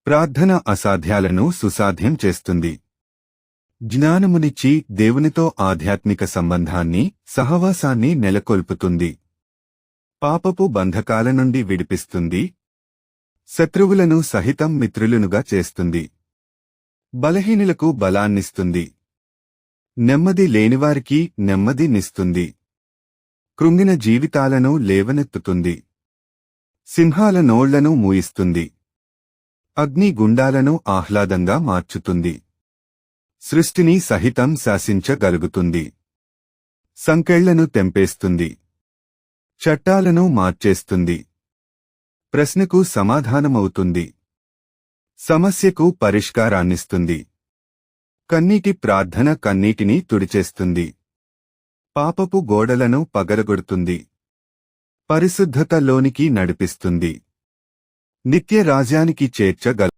ప్రార్థన అసాధ్యాలను సుసాధ్యం చేస్తుంది. జ్ఞానమునిచ్చి దేవునితో ఆధ్యాత్మిక సంబంధాన్ని, సహవాసాన్ని నెలకొల్పుతుంది. పాపపు బంధకాల నుండి విడిపిస్తుంది. శత్రువులను సహితం మిత్రులునుగా చేస్తుంది. బలహీనులకు బలాన్నిస్తుంది. నెమ్మది లేనివారికి నెమ్మదినిస్తుంది. కృంగిన జీవితాలను లేవనెత్తుతుంది. సింహాల నోళ్లను మూయిస్తుంది. అగ్ని గుండాలను ఆహ్లాదంగా మార్చుతుంది. సృష్టిని సహితం శాసించగలుగుతుంది. సంకెళ్లను తెంపేస్తుంది. చట్టాలను మార్చేస్తుంది. ప్రశ్నకు సమాధానమవుతుంది. సమస్యకు పరిష్కారాన్నిస్తుంది. కన్నీటి ప్రార్థన కన్నీటిని తుడిచేస్తుంది. పాపపు గోడలను పగలగొడుతుంది. పరిశుద్ధతలోనికి నడిపిస్తుంది. నిత్య రాజ్యానికి చేర్చగల